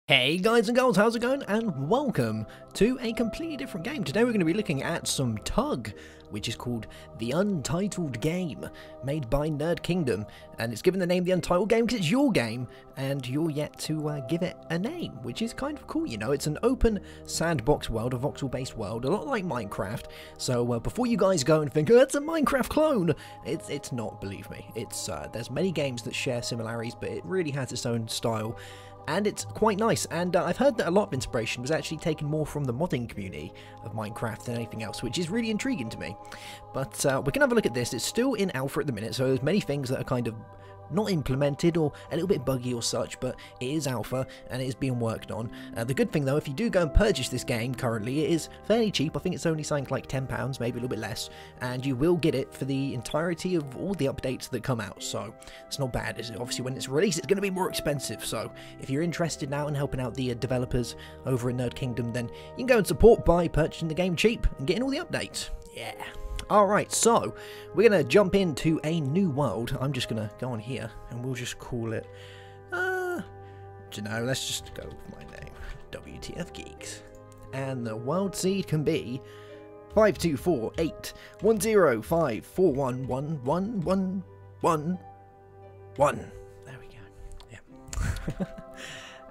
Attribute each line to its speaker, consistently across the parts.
Speaker 1: Hey guys and girls, how's it going? And welcome to a completely different game. Today we're going to be looking at some TUG, which is called the Untitled Game, made by Nerd Kingdom. And it's given the name the Untitled Game because it's your game, and you're yet to give it a name, which is kind of cool, you know. It's an open sandbox world, a voxel-based world, a lot like Minecraft. So before you guys go and think, oh, it's a Minecraft clone, it's not, believe me. It's there's many games that share similarities, but it really has its own style. And it's quite nice, and I've heard that a lot of inspiration was actually taken more from the modding community of Minecraft than anything else, which is really intriguing to me. But we can have a look at this. It's still in alpha at the minute, so there's many things that are kind of not implemented or a little bit buggy or such, but it is alpha and it is being worked on. The good thing though, if you do go and purchase this game currently, it is fairly cheap. I think it's only something like £10, maybe a little bit less, and you will get it for the entirety of all the updates that come out, so it's not bad, is it? Obviously when it's released it's going to be more expensive, so if you're interested now in helping out the developers over in Nerd Kingdom, then you can go and support by purchasing the game cheap and getting all the updates. Yeah. Alright, so we're going to jump into a new world. I'm just going to go on here and we'll just call it, do you know, let's just go with my name, WTF Geeks. And the world seed can be 5248105411111. There we go. Yeah.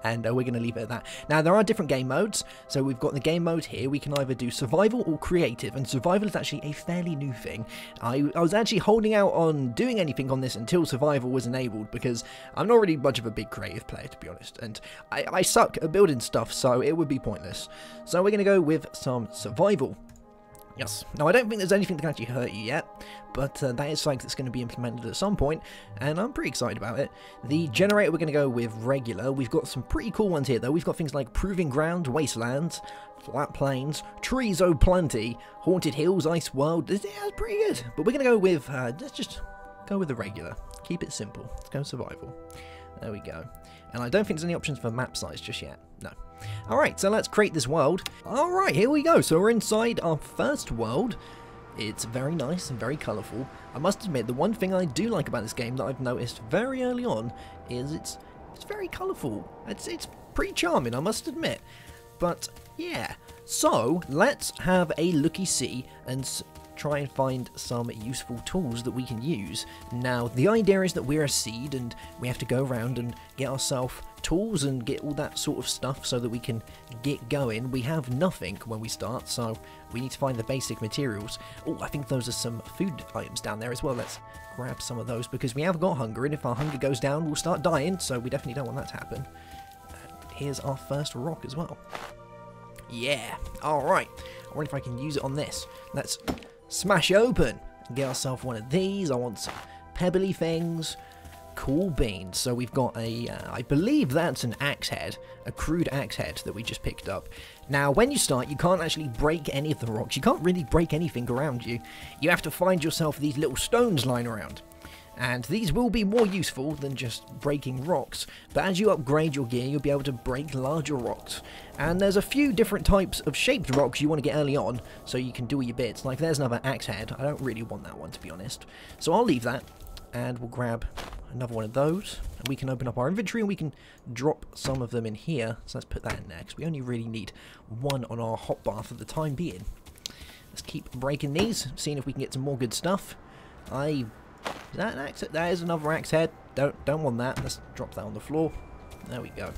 Speaker 1: And we're going to leave it at that. Now, there are different game modes. So we've got the game mode here. We can either do survival or creative. And survival is actually a fairly new thing. I was actually holding out on doing anything on this until survival was enabled, because I'm not really much of a big creative player, to be honest. And I suck at building stuff, so it would be pointless. So we're going to go with some survival. Yes. Now, I don't think there's anything that can actually hurt you yet, but that is something that's going to be implemented at some point, and I'm pretty excited about it. The generator, we're going to go with regular. We've got some pretty cool ones here, though. We've got things like Proving Ground, Wastelands, Flat Plains, Trees O' Plenty, Haunted Hills, Ice World. Yeah, it's pretty good. But we're going to go with, let's just go with the regular. Keep it simple. Let's go survival. There we go. And I don't think there's any options for map size just yet. No. Alright, so let's create this world. Alright, here we go. So we're inside our first world. It's very nice and very colourful. I must admit, the one thing I do like about this game that I've noticed very early on is it's very colourful. It's pretty charming, I must admit. But yeah, so let's have a looky-see and try and find some useful tools that we can use. Now, the idea is that we're a seed and we have to go around and get ourselves tools and get all that sort of stuff so that we can get going. We have nothing when we start, so we need to find the basic materials. Oh, I think those are some food items down there as well. Let's grab some of those because we have got hunger, and if our hunger goes down, we'll start dying, so we definitely don't want that to happen. Here's our first rock as well. Yeah, alright. I wonder if I can use it on this. Let's smash open and get ourselves one of these. I want some pebbly things. Cool beans. So we've got a, I believe that's an axe head, a crude axe head that we just picked up. Now, when you start, you can't actually break any of the rocks. You can't really break anything around you. You have to find yourself these little stones lying around. And these will be more useful than just breaking rocks, but as you upgrade your gear, you'll be able to break larger rocks. And there's a few different types of shaped rocks you want to get early on, so you can do all your bits. Like, there's another axe head. I don't really want that one, to be honest. So I'll leave that, and we'll grab another one of those. And we can open up our inventory, and we can drop some of them in here. So let's put that in there, because we only really need one on our hotbar for the time being. Let's keep breaking these, seeing if we can get some more good stuff. Is that an axe head? That is another axe head. Don't want that. Let's drop that on the floor. There we go.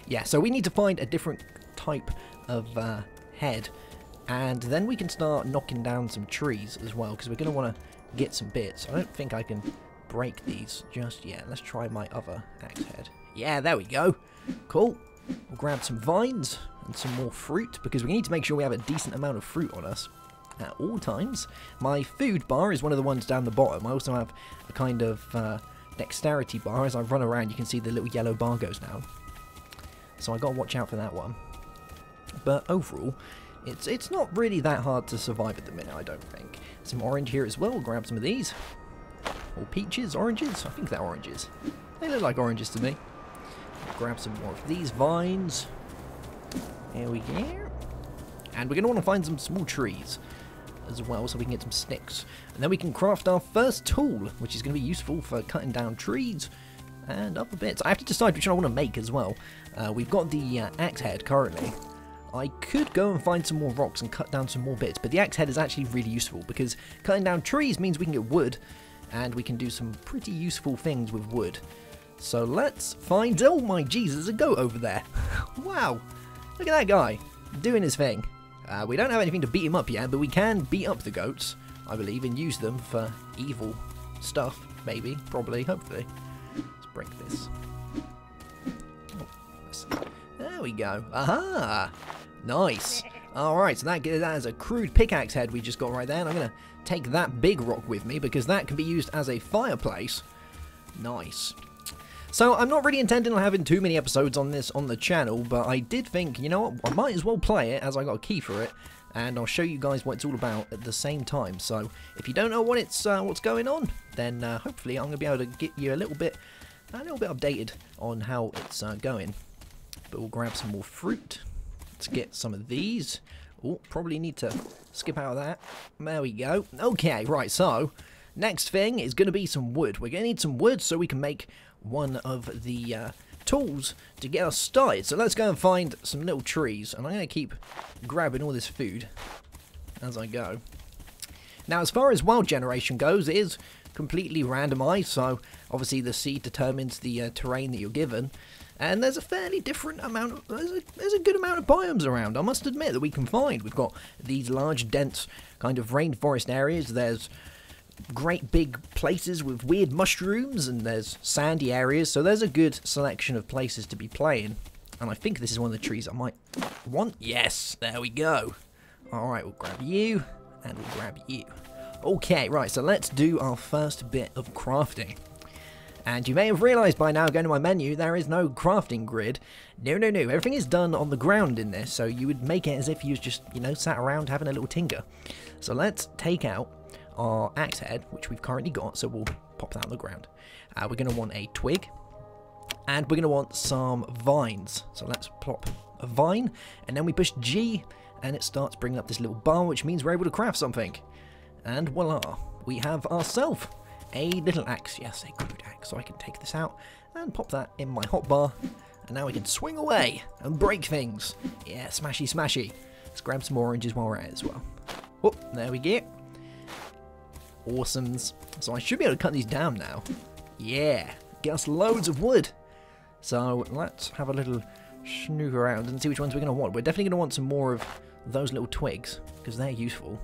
Speaker 1: Yeah, so we need to find a different type of head, and then we can start knocking down some trees as well, because we're going to want to get some bits. I don't think I can break these just yet. Let's try my other axe head. Yeah, there we go. Cool. We'll grab some vines and some more fruit, because we need to make sure we have a decent amount of fruit on us at all times. My food bar is one of the ones down the bottom. I also have a kind of dexterity bar. As I run around, you can see the little yellow bar goes down. So I got to watch out for that one. But overall, it's not really that hard to survive at the minute, I don't think. Some orange here as well. We'll grab some of these. Or peaches, oranges. I think they're oranges. They look like oranges to me. Grab some more of these vines. Here we go. And we're going to want to find some small trees as well, so we can get some sticks. And then we can craft our first tool, which is going to be useful for cutting down trees and other bits. I have to decide which one I want to make as well. We've got the axe head currently. I could go and find some more rocks and cut down some more bits, but the axe head is actually really useful because cutting down trees means we can get wood, and we can do some pretty useful things with wood. So let's find... Oh my Jesus, there's a goat over there. Wow, look at that guy doing his thing. We don't have anything to beat him up yet, but we can beat up the goats, I believe, and use them for evil stuff. Maybe, probably, hopefully. Let's break this. Oh, there we go. Aha! Nice. Alright, so that is a crude pickaxe head we just got right there, and I'm going to take that big rock with me because that can be used as a fireplace. Nice. So I'm not really intending on having too many episodes on this on the channel, but I did think, you know what, I might as well play it as I got a key for it, and I'll show you guys what it's all about at the same time. So if you don't know what what's going on, then hopefully I'm going to be able to get you a little bit updated on how it's going. But we'll grab some more fruit. Let's get some of these. Oh, probably need to skip out of that. There we go. Okay, right, so next thing is going to be some wood. We're going to need some wood so we can make one of the tools to get us started. So let's go and find some little trees, and I'm going to keep grabbing all this food as I go. Now, as far as world generation goes, it is completely randomized, so obviously the seed determines the terrain that you're given, and there's a fairly different amount of, there's a good amount of biomes around, I must admit, that we can find. We've got these large, dense kind of rainforest areas. There's great big places with weird mushrooms, and there's sandy areas, so there's a good selection of places to be playing. And I think this is one of the trees I might want. Yes, there we go. Alright, we'll grab you, and we'll grab you. Okay, right, so let's do our first bit of crafting. And you may have realised by now, going to my menu, there is no crafting grid. No, no, no, everything is done on the ground in this, so you would make it as if you was just, you know, sat around having a little tinker. So let's take out our axe head, which we've currently got, so we'll pop that on the ground. We're going to want a twig, and we're going to want some vines. So let's plop a vine, and then we push G, and it starts bringing up this little bar, which means we're able to craft something. And voila, we have ourselves a little axe. Yes, a crude axe. So I can take this out and pop that in my hotbar, and now we can swing away and break things. Yeah, smashy, smashy. Let's grab some oranges while we're at it as well. Oh, there we go. Awesomes. So I should be able to cut these down now. Yeah, get us loads of wood. So let's have a little snook around and see which ones we're going to want. We're definitely going to want some more of those little twigs, because they're useful.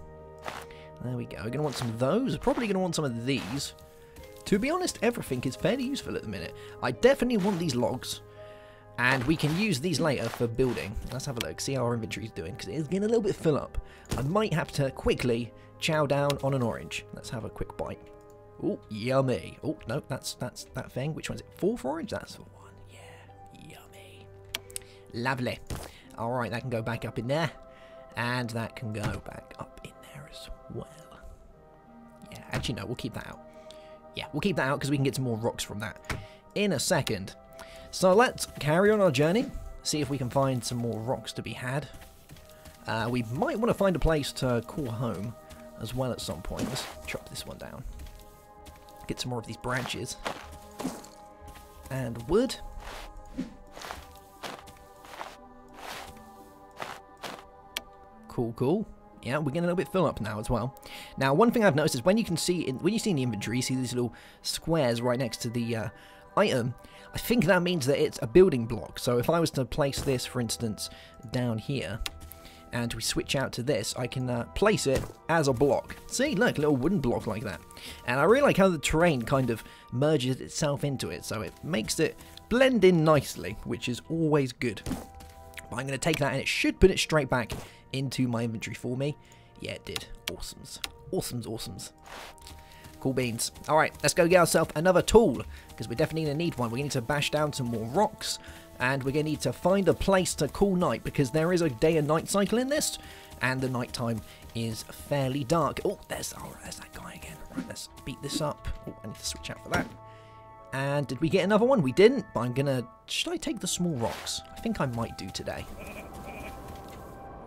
Speaker 1: There we go. We're going to want some of those. Probably going to want some of these. To be honest, everything is fairly useful at the minute. I definitely want these logs, and we can use these later for building. Let's have a look, see how our inventory is doing, because it is getting a little bit full up. I might have to quickly chow down on an orange. Let's have a quick bite. Oh, yummy. Oh, no, that's that thing. Which one's it? Fourth orange? That's the one. Yeah, yummy. Lovely. All right, that can go back up in there, and that can go back up in there as well. Yeah, actually, no, we'll keep that out. Yeah, we'll keep that out because we can get some more rocks from that in a second. So let's carry on our journey, see if we can find some more rocks to be had. We might want to find a place to call home as well at some point. Let's chop this one down. Get some more of these branches. And wood. Cool, cool. Yeah, we're getting a little bit full up now as well. Now, one thing I've noticed is when you see in the inventory, you see these little squares right next to the item. I think that means that it's a building block. So if I was to place this, for instance, down here, and we switch out to this, I can place it as a block. See, look, a little wooden block like that. And I really like how the terrain kind of merges itself into it, so it makes it blend in nicely, which is always good. But I'm going to take that, and it should put it straight back into my inventory for me. Yeah, it did. Awesomes. Awesomes, awesomes. Cool beans. Alright, let's go get ourselves another tool, because we're definitely going to need one. We're going to need to bash down some more rocks, and we're going to need to find a place to call night, because there is a day and night cycle in this, and the night time is fairly dark. Oh, there's that guy again. Right, let's beat this up. Oh, I need to switch out for that. And did we get another one? We didn't, but I'm going to... Should I take the small rocks? I think I might do today.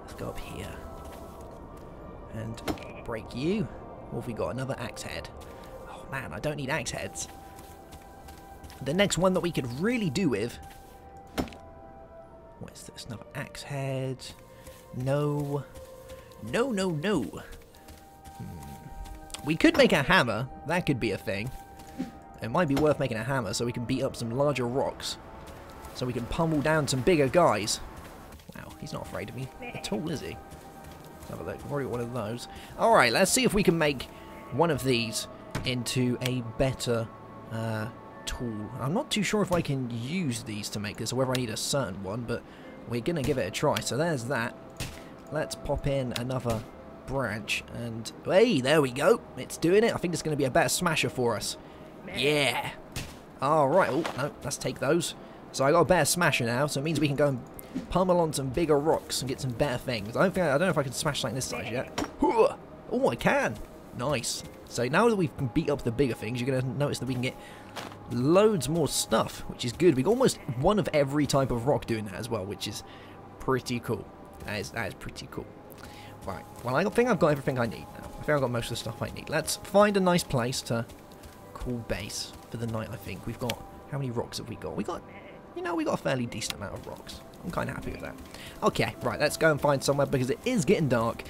Speaker 1: Let's go up here. And break you. Or have we got another axe head? Oh man, I don't need axe heads. The next one that we could really do with... What is this? Another axe head? No. No, no, no. We could make a hammer. That could be a thing. It might be worth making a hammer so we can beat up some larger rocks. So we can pummel down some bigger guys. Wow, he's not afraid of me at all, is he? Let's have a look. I've already got one of those. Alright, let's see if we can make one of these into a better tool. I'm not too sure if I can use these to make this or whether I need a certain one, but we're going to give it a try. So there's that. Let's pop in another branch and... Hey, there we go. It's doing it. I think it's going to be a better smasher for us. Yeah. Alright. Oh, no. Let's take those. So I got a better smasher now, so it means we can go and pummel on some bigger rocks and get some better things. I don't know if I can smash like this size yet. Oh, I can. Nice. So now that we can beat up the bigger things, you're going to notice that we can get loads more stuff, which is good. We've got almost one of every type of rock doing that as well, which is pretty cool. That is pretty cool. Right. Well, I think I've got everything I need now. I think I've got most of the stuff I need. Let's find a nice place to call base for the night, I think. We've got... How many rocks have we got? We got a fairly decent amount of rocks. I'm kind of happy with that. Okay, right, let's go and find somewhere because it is getting dark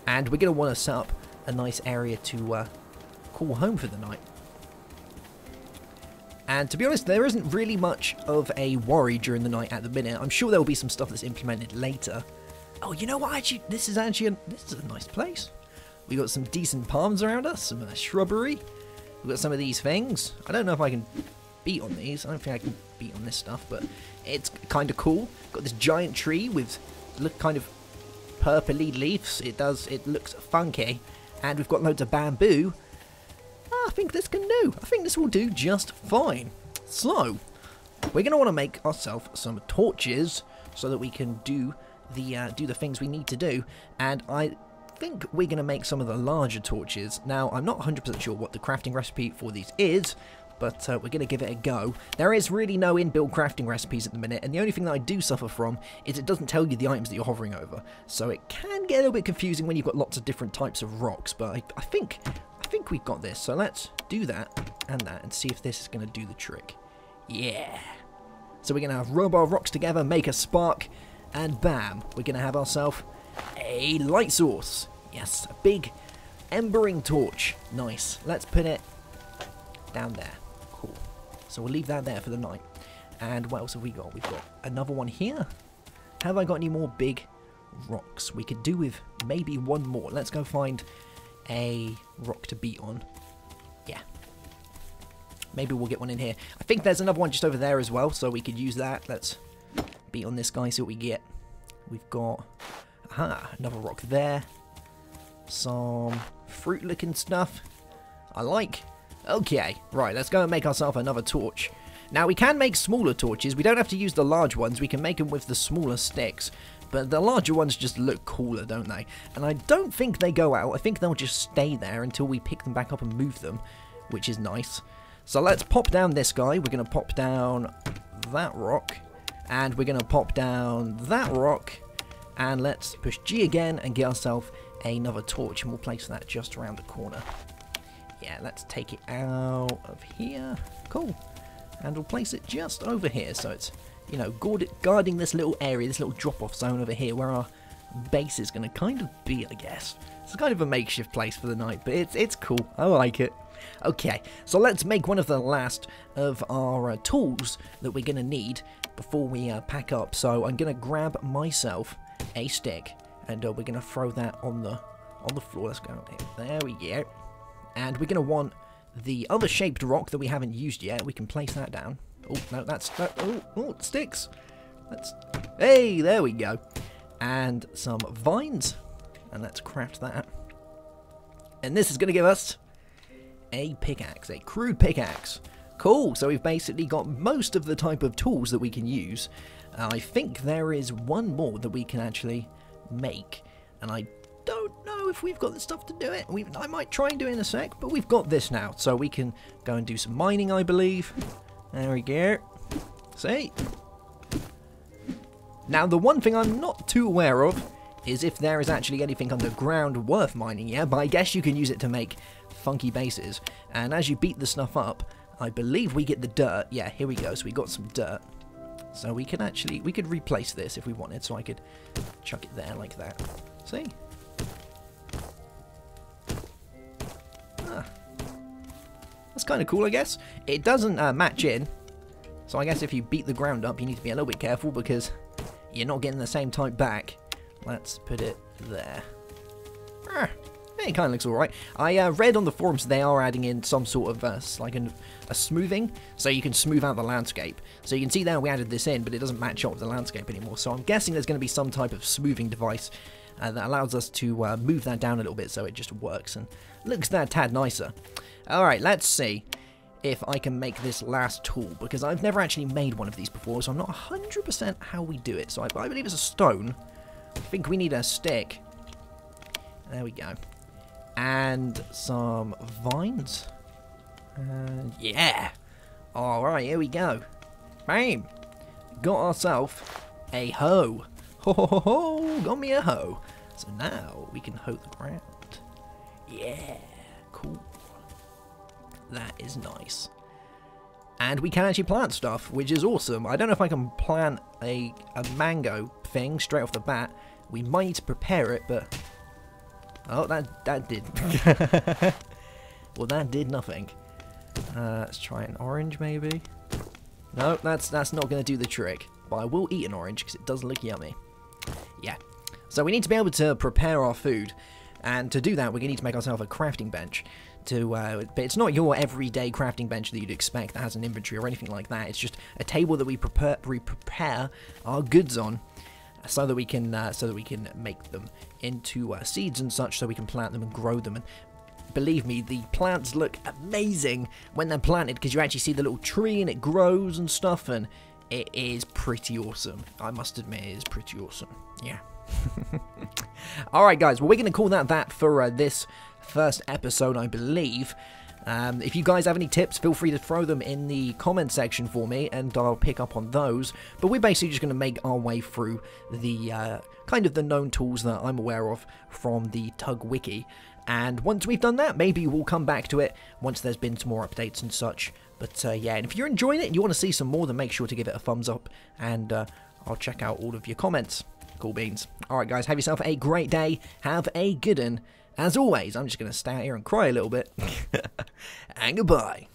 Speaker 1: and we're going to want to set up a nice area to call home for the night. And to be honest, there isn't really much of a worry during the night at the minute. I'm sure there will be some stuff that's implemented later. Oh, you know what? Actually, this is a nice place. We got some decent palms around us, some shrubbery. We've got some of these things. I don't know if I can beat on these. I don't think I can beat on this stuff, but it's kind of cool. Got this giant tree with kind of purpley leaves. It looks funky, and we've got loads of bamboo. I think this can do. I think this will do just fine. So we're going to want to make ourselves some torches so that we can do the things we need to do, and I think we're going to make some of the larger torches. Now, I'm not 100% sure what the crafting recipe for these is, but we're going to give it a go. There is really no inbuilt crafting recipes at the minute, and the only thing that I do suffer from is it doesn't tell you the items that you're hovering over. So it can get a little bit confusing when you've got lots of different types of rocks, but I think we've got this. So let's do that and see if this is going to do the trick. Yeah. So we're going to rub our rocks together, make a spark, and bam, we're going to have ourselves a light source. Yes, a big embering torch. Nice. Let's put it down there. Cool. So we'll leave that there for the night. And what else have we got? We've got another one here. Have I got any more big rocks? We could do with maybe one more. Let's go find a rock to beat on. Yeah. Maybe we'll get one in here. I think there's another one just over there as well, so we could use that. Let's beat on this guy, see what we get. We've got another rock there. Some fruit-looking stuff. I like. Okay, right, let's go and make ourselves another torch. Now, we can make smaller torches. We don't have to use the large ones. We can make them with the smaller sticks. But the larger ones just look cooler, don't they? And I don't think they go out. I think they'll just stay there until we pick them back up and move them, which is nice. So let's pop down this guy. We're going to pop down that rock. And we're going to pop down that rock. And let's push G again and get ourselves another torch. And we'll place that just around the corner. Yeah, let's take it out of here. Cool. And we'll place it just over here. So it's, you know, guarding this little area, this little drop-off zone over here where our base is going to kind of be, I guess. It's kind of a makeshift place for the night, but it's cool. I like it. Okay, so let's make one of the last of our tools that we're going to need before we pack up. So I'm going to grab myself a stick, and we're going to throw that on the floor. Let's go here. There we go. And we're going to want the other shaped rock that we haven't used yet. We can place that down. Oh, no, oh, it sticks. Hey, there we go. And some vines. And let's craft that. And this is going to give us a pickaxe, a crude pickaxe. Cool, so we've basically got most of the type of tools that we can use. I think there is one more that we can actually make. And I don't know if we've got the stuff to do it. I might try and do it in a sec, but we've got this now. So we can go and do some mining, I believe. There we go. See? Now, the one thing I'm not too aware of is if there is actually anything underground worth mining, yeah? But I guess you can use it to make funky bases. And as you beat the stuff up, I believe we get the dirt. Yeah, here we go. So we got some dirt. So we can actually, we could replace this if we wanted. So I could chuck it there like that. See? Ah. That's kind of cool, I guess. It doesn't match in. So I guess if you beat the ground up, you need to be a little bit careful because you're not getting the same type back. Let's put it there. It kind of looks alright. I read on the forums they are adding in some sort of like a smoothing, so you can smooth out the landscape. So you can see there we added this in, but it doesn't match up with the landscape anymore. So I'm guessing there's going to be some type of smoothing device that allows us to move that down a little bit so it just works and looks that tad nicer. Alright, let's see if I can make this last tool, because I've never actually made one of these before, so I'm not 100% how we do it. So I believe it's a stone. I think we need a stick. There we go. And some vines. And yeah. Alright, here we go. Bam! Got ourselves a hoe. Ho ho ho ho! Got me a hoe. So now we can hoe the ground. Yeah. Cool. That is nice. And we can actually plant stuff, which is awesome. I don't know if I can plant a mango thing straight off the bat. We might need to prepare it, but... Oh, that did. Well, that did nothing. Let's try an orange, maybe. No, that's not going to do the trick. But I will eat an orange, because it does look yummy. Yeah. So we need to be able to prepare our food. And to do that, we're going to need to make ourselves a crafting bench. But it's not your everyday crafting bench that you'd expect that has an inventory or anything like that. It's just a table that we prepare our goods on, so that we can make them into seeds and such, so we can plant them and grow them. And believe me, the plants look amazing when they're planted, because you actually see the little tree and it grows and stuff, and it is pretty awesome. I must admit, it is pretty awesome. Yeah. Alright guys, well we're going to call that for this first episode, I believe. If you guys have any tips, feel free to throw them in the comment section for me, and I'll pick up on those. But we're basically just going to make our way through the kind of the known tools that I'm aware of from the TUG wiki. And once we've done that, maybe we'll come back to it once there's been some more updates and such. But yeah, and if you're enjoying it and you want to see some more, then make sure to give it a thumbs up, and I'll check out all of your comments. Cool beans. Alright guys, have yourself a great day. Have a good one. As always, I'm just going to stay out here and cry a little bit. And goodbye.